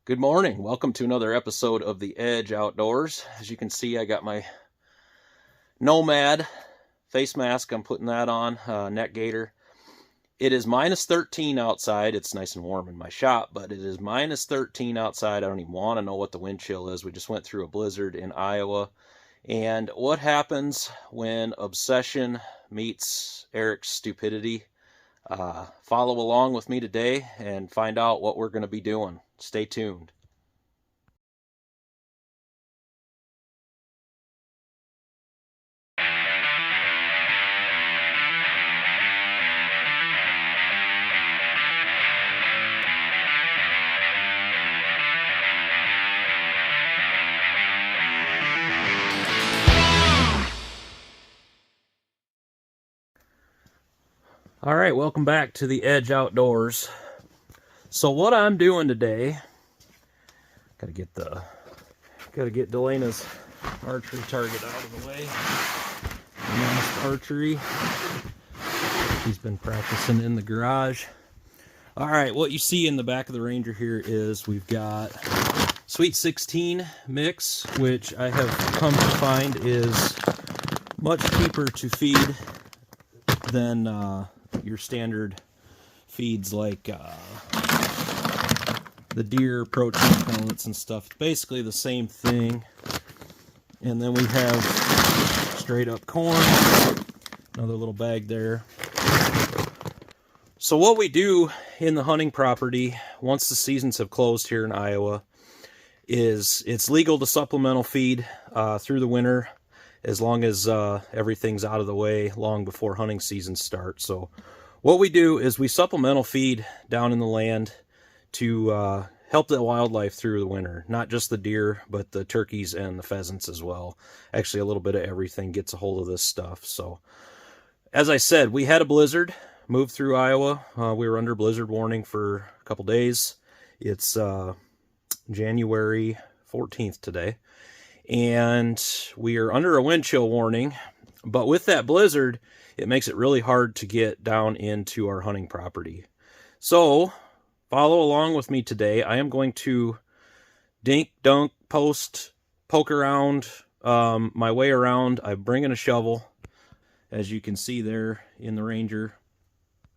Good morning. Welcome to another episode of The Edge Outdoors. As you can see, I got my Nomad face mask. I'm putting that on, neck gaiter. It is minus 13 outside. It's nice and warm in my shop, but it is minus 13 outside. I don't even want to know what the wind chill is. We just went through a blizzard in Iowa. And what happens when obsession meets Eric's stupidity? Follow along with me today and find out what we're going to be doing. Stay tuned. All right, welcome back to the Edge Outdoors. So what I'm doing today, gotta get Delena's archery target out of the way. Nice archery. She's been practicing in the garage. All right, what you see in the back of the Ranger here is we've got Sweet 16 mix, which I have come to find is much cheaper to feed than your standard feeds like the deer protein pellets and stuff. Basically the same thing. And then we have straight up corn, another little bag there. So what we do in the hunting property once the seasons have closed here in Iowa is it's legal to supplemental feed through the winter, as long as everything's out of the way long before hunting season starts. So what we do is we supplemental feed down in the land to help the wildlife through the winter. Not just the deer, but the turkeys and the pheasants as well. Actually, a little bit of everything gets a hold of this stuff. So as I said, we had a blizzard move through Iowa. We were under blizzard warning for a couple days. It's January 14th today. And we are under a wind chill warning, but with that blizzard, it makes it really hard to get down into our hunting property. So follow along with me today. I am going to dink, dunk, poke around my way around. I'm bringing a shovel, as you can see there in the Ranger.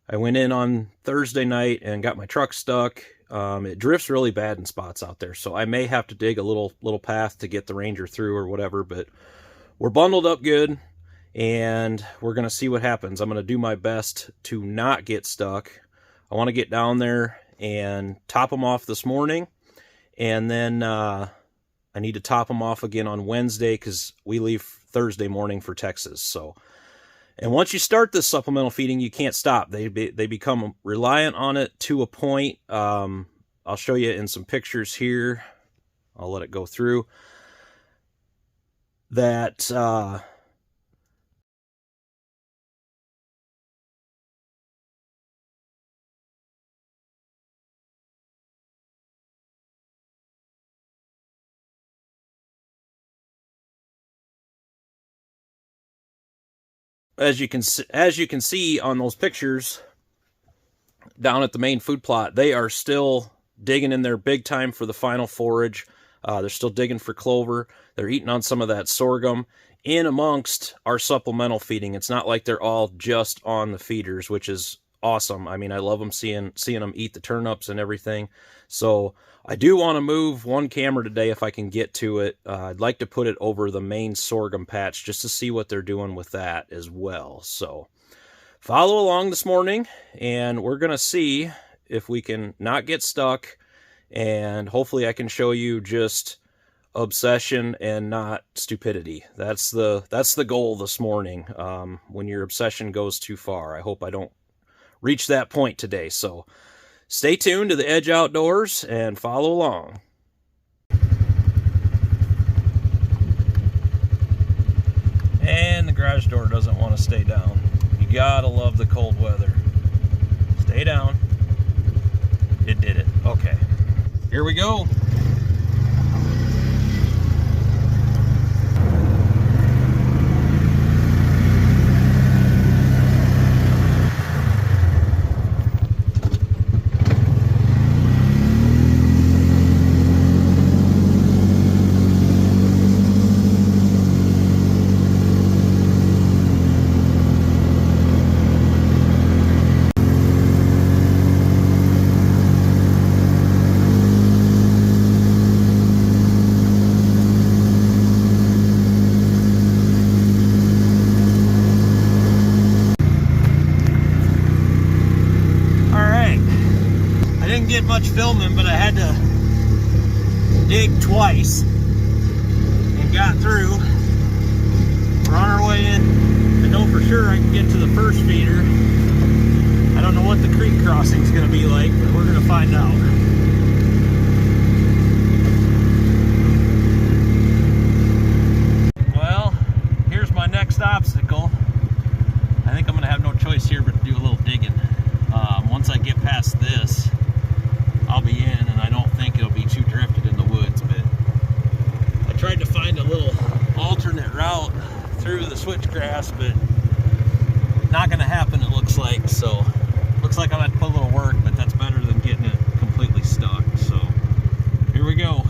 I went in on Thursday night and got my truck stuck. It drifts really bad in spots out there, so I may have to dig a little path to get the Ranger through or whatever, but we're bundled up good, and we're going to see what happens. I'm going to do my best to not get stuck. I want to get down there and top them off this morning, and then I need to top them off again on Wednesday because we leave Thursday morning for Texas. So, and once you start this supplemental feeding, you can't stop. They become reliant on it to a point. I'll show you in some pictures here. I'll let it go through. That as you can see on those pictures down at the main food plot, they are still digging in there big time for the final forage. They're still digging for clover. They're eating on some of that sorghum in amongst our supplemental feeding. It's not like they're all just on the feeders, which is awesome. I mean, I love them seeing them eat the turnips and everything. So I do want to move one camera today if I can get to it. I'd like to put it over the main sorghum patch just to see what they're doing with that as well. So follow along this morning, and we're going to see if we can not get stuck, and hopefully I can show you just obsession and not stupidity. That's the goal this morning. When your obsession goes too far, I hope I don't reach that point today. So stay tuned to the Edge Outdoors and follow along. And the garage door doesn't want to stay down. You gotta love the cold weather. Stay down. It did it. Okay. Here we go. much filming, but I had to dig twice and got through. We're on our way in. I know for sure I can get to the first feeder. I don't know what the creek crossing is going to be like, but we're going to find out. Well, here's my next obstacle. I think I'm going to have no choice here but to do a little digging. Once I get past this, I'll be in, and I don't think it'll be too drifted in the woods, but I tried to find a little alternate route through the switchgrass, but not going to happen, it looks like. So looks like I'm going to have to put a little work, but that's better than getting it completely stuck. So here we go.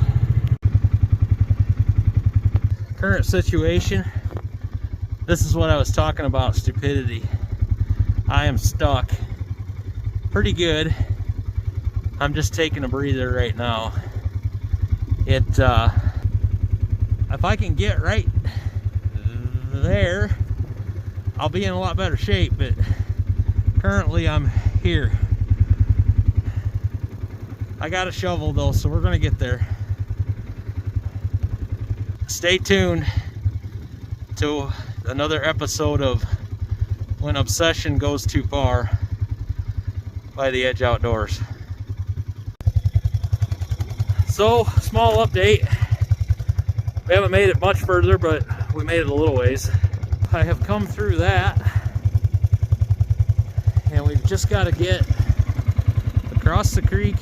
Current situation. This is what I was talking about, stupidity. I am stuck pretty good. I'm just taking a breather right now. If I can get right there, I'll be in a lot better shape, but currently I'm here. I got a shovel though, so we're gonna get there. Stay tuned to another episode of When Obsession Goes Too Far by The Edge Outdoors. So, small update. We haven't made it much further, but we made it a little ways. I have come through that, and we've just got to get across the creek,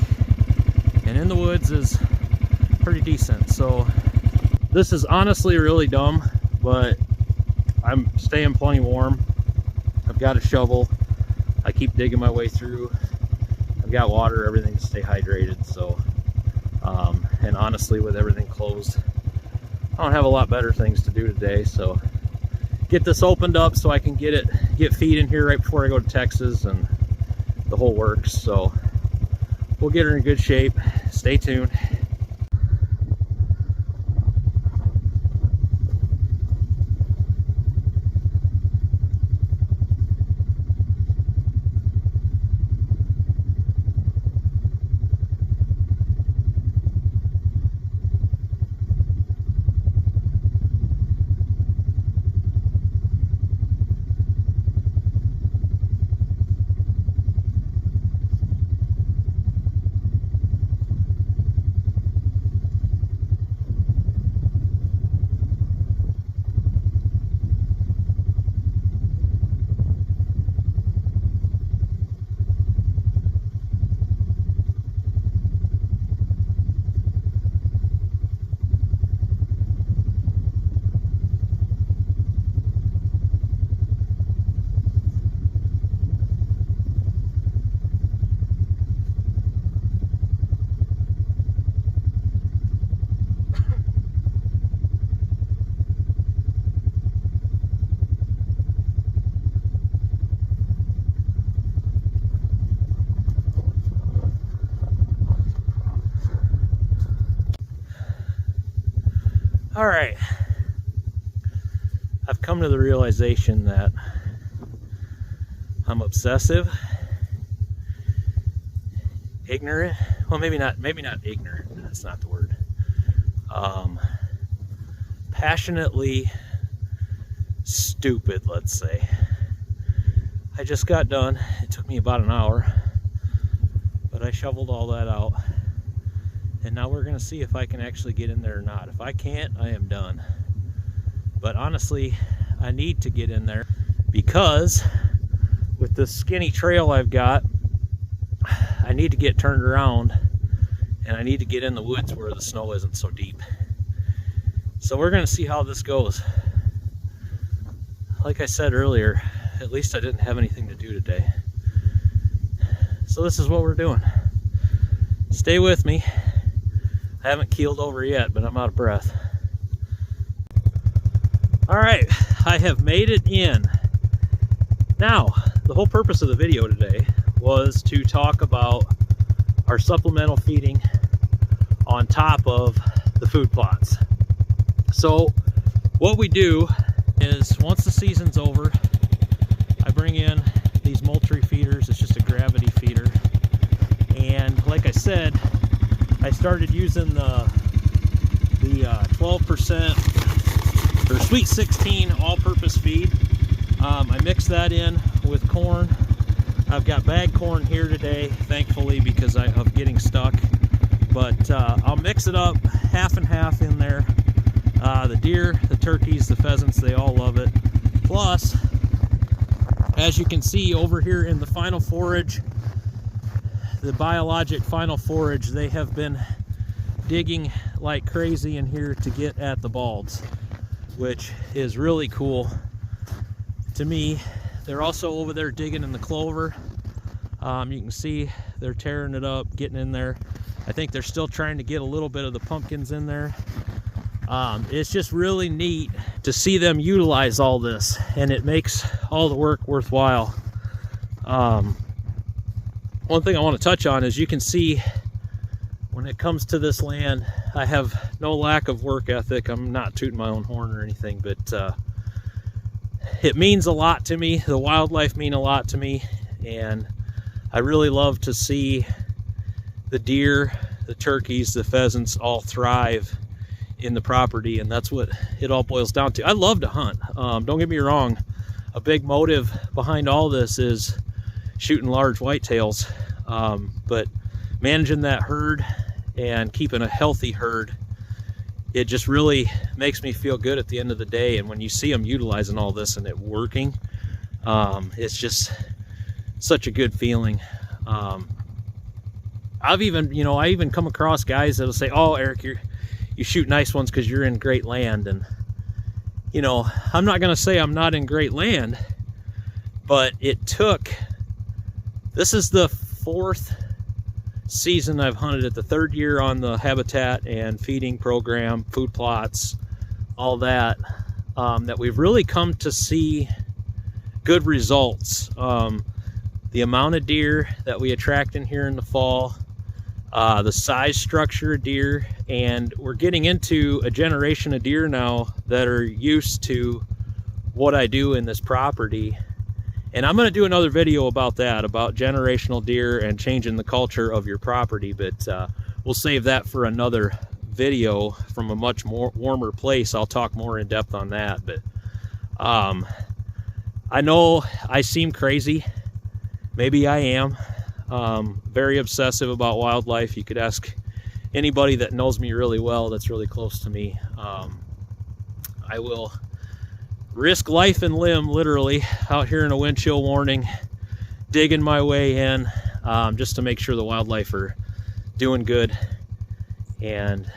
and in the woods is pretty decent. So this is honestly really dumb, but I'm staying plenty warm. I've got a shovel. I keep digging my way through. I've got water, everything to stay hydrated. So, and honestly, with everything closed, I don't have a lot better things to do today. So get this opened up so I can get feed in here right before I go to Texas and the whole works. So we'll get her in good shape. Stay tuned. All right, I've come to the realization that I'm obsessive, ignorant. Well, maybe not ignorant. That's not the word. Passionately stupid, let's say. I just got done. It took me about an hour, but I shoveled all that out. And now we're going to see if I can actually get in there or not. If I can't, I am done. But honestly, I need to get in there because with this skinny trail I've got, I need to get turned around and I need to get in the woods where the snow isn't so deep. So we're going to see how this goes. Like I said earlier, at least I didn't have anything to do today. So this is what we're doing. Stay with me. I haven't keeled over yet, but I'm out of breath. All right, I have made it in. Now, the whole purpose of the video today was to talk about our supplemental feeding on top of the food plots. So what we do is once the season's over, I bring in these Moultrie feeders. It's just a gravity feeder, And like I said, I started using the 12% or Sweet 16 all-purpose feed. I mixed that in with corn. I've got bagged corn here today, thankfully, because of getting stuck. But I'll mix it up half and half in there. The deer, the turkeys, the pheasants, they all love it. Plus, as you can see over here in the final forage, the biologic final forage, they have been digging like crazy in here to get at the bulbs, which is really cool to me. They're also over there digging in the clover. You can see they're tearing it up, getting in there. I think they're still trying to get a little bit of the pumpkins in there. It's just really neat to see them utilize all this, and it makes all the work worthwhile. One thing I want to touch on is you can see when it comes to this land, I have no lack of work ethic. I'm not tooting my own horn or anything, but it means a lot to me. The wildlife mean a lot to me, and I really love to see the deer, the turkeys, the pheasants all thrive in the property, and that's what it all boils down to. I love to hunt. Don't get me wrong. A big motive behind all this is shooting large whitetails, but managing that herd and keeping a healthy herd, it just really makes me feel good at the end of the day. And when you see them utilizing all this and it working, it's just such a good feeling. I even come across guys that'll say, "Oh, Eric, you shoot nice ones because you're in great land." And I'm not gonna say I'm not in great land, but this is the 4th season I've hunted it, the 3rd year on the habitat and feeding program, food plots, all that, that we've really come to see good results. The amount of deer that we attract in here in the fall, the size structure of deer, and we're getting into a generation of deer now that are used to what I do in this property. And I'm going to do another video about that, about generational deer and changing the culture of your property, but we'll save that for another video from a much more warmer place. I'll talk more in depth on that. But I know I seem crazy. Maybe I am. Very obsessive about wildlife. You could ask anybody that knows me really well, that's really close to me. I will risk life and limb, literally, out here in a wind chill warning, digging my way in, just to make sure the wildlife are doing good. And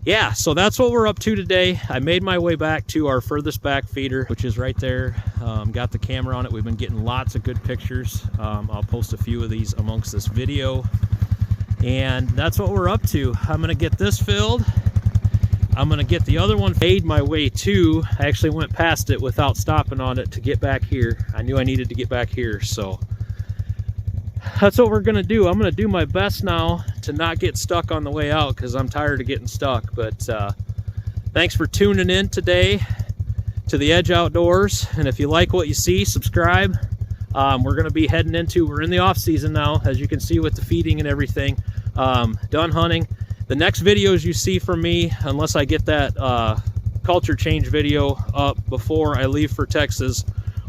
yeah, so that's what we're up to today. I made my way back to our furthest back feeder, which is right there. Got the camera on it. We've been getting lots of good pictures. I'll post a few of these amongst this video. And that's what we're up to. I'm gonna get this filled. I'm gonna get the other one, made my way to. I actually went past it without stopping on it to get back here. I knew I needed to get back here, so that's what we're gonna do. I'm gonna do my best now to not get stuck on the way out, because I'm tired of getting stuck. But thanks for tuning in today to the Edge Outdoors, and if you like what you see, subscribe. We're gonna be heading into, we're in the off season now, as you can see with the feeding and everything. Done hunting. The next videos you see from me, unless I get that culture change video up before I leave for Texas,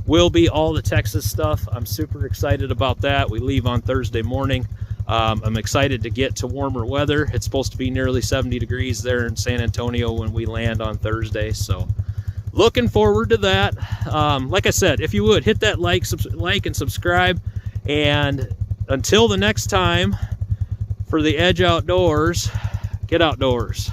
will be all the Texas stuff. I'm super excited about that. We leave on Thursday morning. I'm excited to get to warmer weather. It's supposed to be nearly 70 degrees there in San Antonio when we land on Thursday, so looking forward to that. Like I said, if you would, hit that like and subscribe, and until the next time, for the Edge Outdoors, get outdoors.